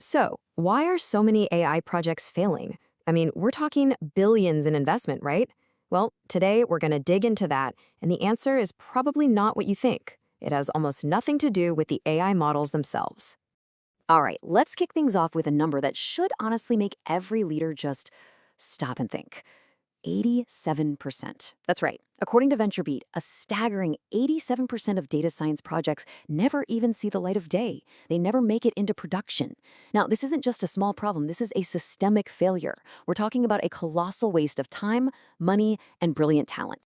So, why are so many AI projects failing? I mean, we're talking billions in investment, right? Well, today we're going to dig into that, and the answer is probably not what you think. It has almost nothing to do with the AI models themselves. All right, let's kick things off with a number that should honestly make every leader just stop and think. 87%. That's right. According to VentureBeat, a staggering 87% of data science projects never even see the light of day. They never make it into production. Now, this isn't just a small problem, this is a systemic failure. We're talking about a colossal waste of time, money, and brilliant talent.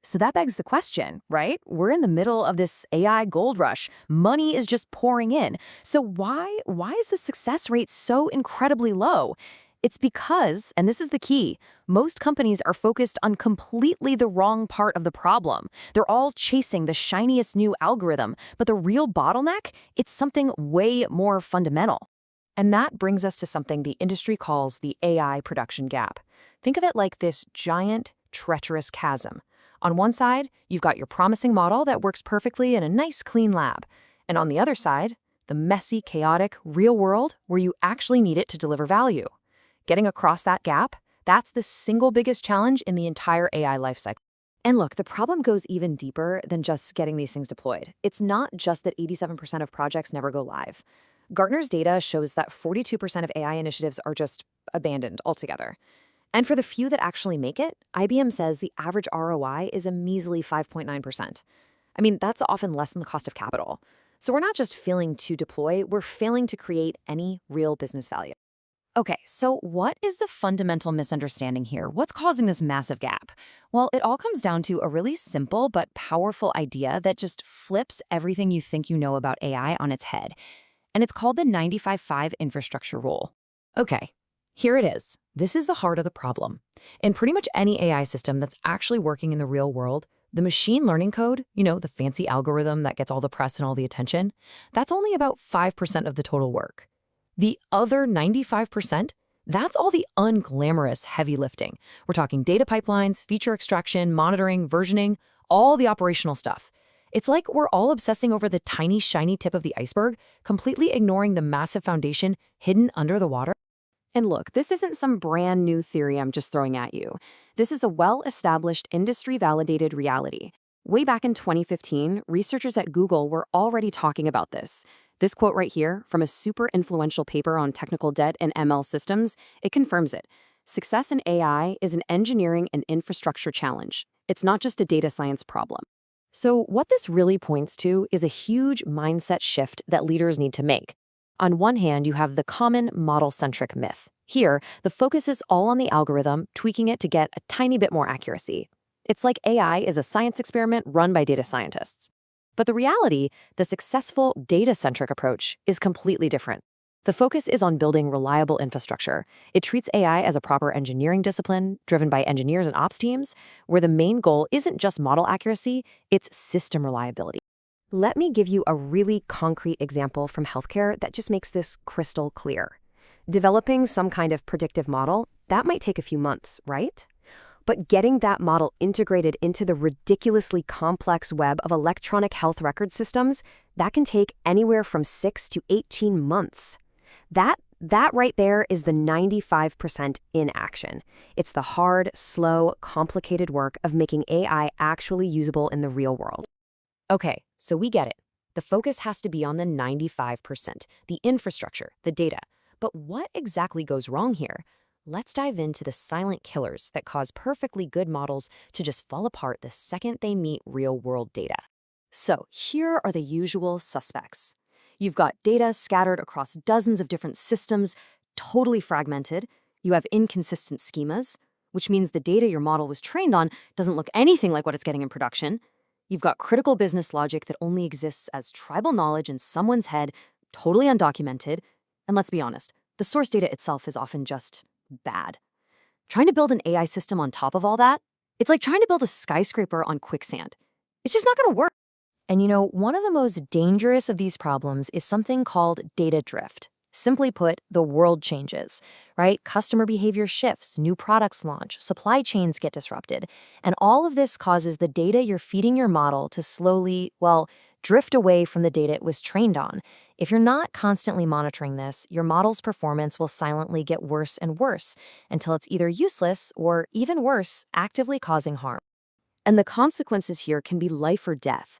So that begs the question, right? We're in the middle of this AI gold rush. Money is just pouring in. So why is the success rate so incredibly low? It's because, and this is the key, most companies are focused on completely the wrong part of the problem. They're all chasing the shiniest new algorithm, but the real bottleneck, it's something way more fundamental. And that brings us to something the industry calls the AI production gap. Think of it like this giant, treacherous chasm. On one side, you've got your promising model that works perfectly in a nice, clean lab. And on the other side, the messy, chaotic, real world where you actually need it to deliver value. Getting across that gap, that's the single biggest challenge in the entire AI lifecycle. And look, the problem goes even deeper than just getting these things deployed. It's not just that 87% of projects never go live. Gartner's data shows that 42% of AI initiatives are just abandoned altogether. And for the few that actually make it, IBM says the average ROI is a measly 5.9%. I mean, that's often less than the cost of capital. So we're not just failing to deploy, we're failing to create any real business value. Okay, so what is the fundamental misunderstanding here? What's causing this massive gap? Well, it all comes down to a really simple but powerful idea that just flips everything you think you know about AI on its head. And it's called the 95-5 infrastructure rule. Okay, here it is. This is the heart of the problem. In pretty much any AI system that's actually working in the real world, the machine learning code, the fancy algorithm that gets all the press and all the attention, that's only about 5% of the total work. The other 95%, that's all the unglamorous heavy lifting. We're talking data pipelines, feature extraction, monitoring, versioning, all the operational stuff. It's like we're all obsessing over the tiny, shiny tip of the iceberg, completely ignoring the massive foundation hidden under the water. And look, this isn't some brand new theory I'm just throwing at you. This is a well-established, industry-validated reality. Way back in 2015, researchers at Google were already talking about this. This quote right here, from a super influential paper on technical debt and ML systems, it confirms it. Success in AI is an engineering and infrastructure challenge. It's not just a data science problem. So what this really points to is a huge mindset shift that leaders need to make. On one hand, you have the common model-centric myth. Here, the focus is all on the algorithm, tweaking it to get a tiny bit more accuracy. It's like AI is a science experiment run by data scientists. But the reality, the successful data-centric approach, is completely different. The focus is on building reliable infrastructure. It treats AI as a proper engineering discipline, driven by engineers and ops teams, where the main goal isn't just model accuracy, it's system reliability. Let me give you a really concrete example from healthcare that just makes this crystal clear. Developing some kind of predictive model, that might take a few months, right? But getting that model integrated into the ridiculously complex web of electronic health record systems, that can take anywhere from 6 to 18 months. That right there is the 95% inaction. It's the hard, slow, complicated work of making AI actually usable in the real world. Okay, so we get it. The focus has to be on the 95%, the infrastructure, the data. But what exactly goes wrong here? Let's dive into the silent killers that cause perfectly good models to just fall apart the second they meet real-world data. So here are the usual suspects. You've got data scattered across dozens of different systems, totally fragmented. You have inconsistent schemas, which means the data your model was trained on doesn't look anything like what it's getting in production. You've got critical business logic that only exists as tribal knowledge in someone's head, totally undocumented. And let's be honest, the source data itself is often just bad. Trying to build an AI system on top of all that, it's like trying to build a skyscraper on quicksand. It's just not going to work. And one of the most dangerous of these problems is something called data drift. Simply put, the world changes, right? Customer behavior shifts, new products launch, supply chains get disrupted. And all of this causes the data you're feeding your model to slowly, drift away from the data it was trained on. If you're not constantly monitoring this, your model's performance will silently get worse and worse until it's either useless or, even worse, actively causing harm. And the consequences here can be life or death.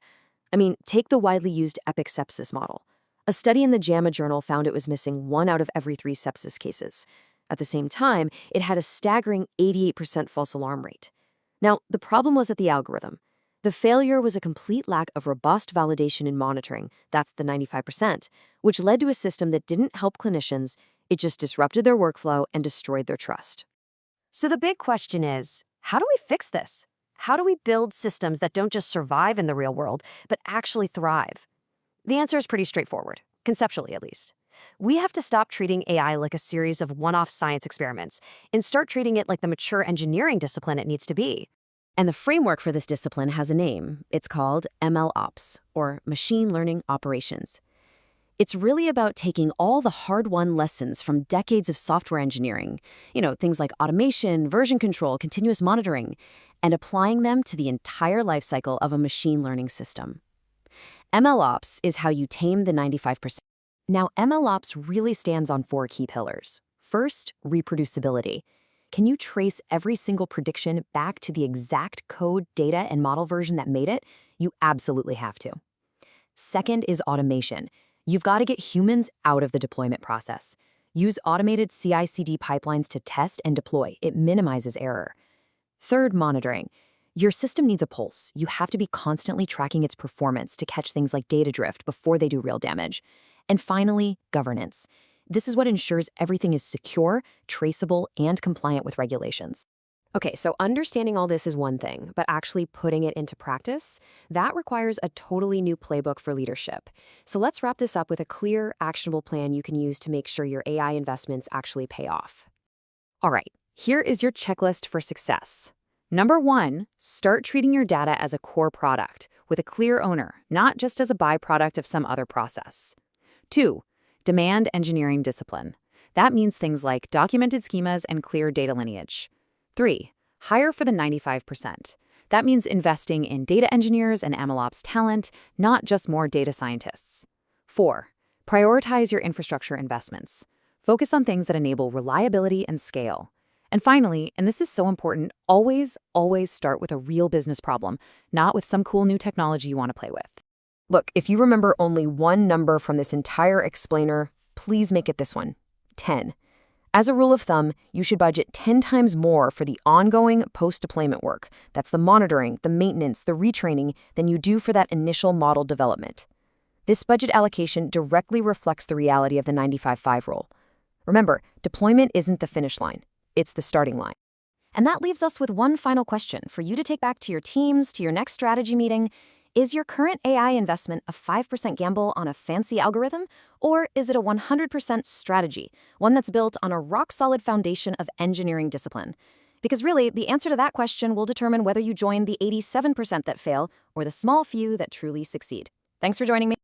I mean, take the widely used epic sepsis model. A study in the JAMA Journal found it was missing 1 out of every 3 sepsis cases. At the same time, it had a staggering 88% false alarm rate. Now, the problem was at the algorithm. The failure was a complete lack of robust validation in monitoring, that's the 95%, which led to a system that didn't help clinicians, it just disrupted their workflow and destroyed their trust. So the big question is, how do we fix this? How do we build systems that don't just survive in the real world, but actually thrive? The answer is pretty straightforward, conceptually at least. We have to stop treating AI like a series of one-off science experiments and start treating it like the mature engineering discipline it needs to be. And the framework for this discipline has a name. It's called MLOps, or Machine Learning Operations. It's really about taking all the hard-won lessons from decades of software engineering, things like automation, version control, continuous monitoring, and applying them to the entire lifecycle of a machine learning system. MLOps is how you tame the 95%. Now, MLOps really stands on 4 key pillars. First, reproducibility. Can you trace every single prediction back to the exact code, data, and model version that made it? You absolutely have to. Second is automation. You've got to get humans out of the deployment process. Use automated CI/CD pipelines to test and deploy. It minimizes error. Third, monitoring. Your system needs a pulse. You have to be constantly tracking its performance to catch things like data drift before they do real damage. And finally, governance. This is what ensures everything is secure, traceable, and compliant with regulations. Okay, so understanding all this is one thing, but actually putting it into practice, that requires a totally new playbook for leadership. So let's wrap this up with a clear, actionable plan you can use to make sure your AI investments actually pay off. All right, here is your checklist for success. Number 1, start treating your data as a core product with a clear owner, not just as a byproduct of some other process. 2, demand engineering discipline. That means things like documented schemas and clear data lineage. 3, hire for the 95%. That means investing in data engineers and MLOps talent, not just more data scientists. 4, prioritize your infrastructure investments. Focus on things that enable reliability and scale. And finally, and this is so important, always start with a real business problem, not with some cool new technology you want to play with. Look, if you remember only one number from this entire explainer, please make it this one: 10. As a rule of thumb, you should budget 10 times more for the ongoing post-deployment work. That's the monitoring, the maintenance, the retraining, than you do for that initial model development. This budget allocation directly reflects the reality of the 95/5 rule. Remember, deployment isn't the finish line. It's the starting line. And that leaves us with one final question for you to take back to your teams, to your next strategy meeting. Is your current AI investment a 5% gamble on a fancy algorithm, or is it a 100% strategy, one that's built on a rock-solid foundation of engineering discipline? Because really, the answer to that question will determine whether you join the 87% that fail or the small few that truly succeed. Thanks for joining me.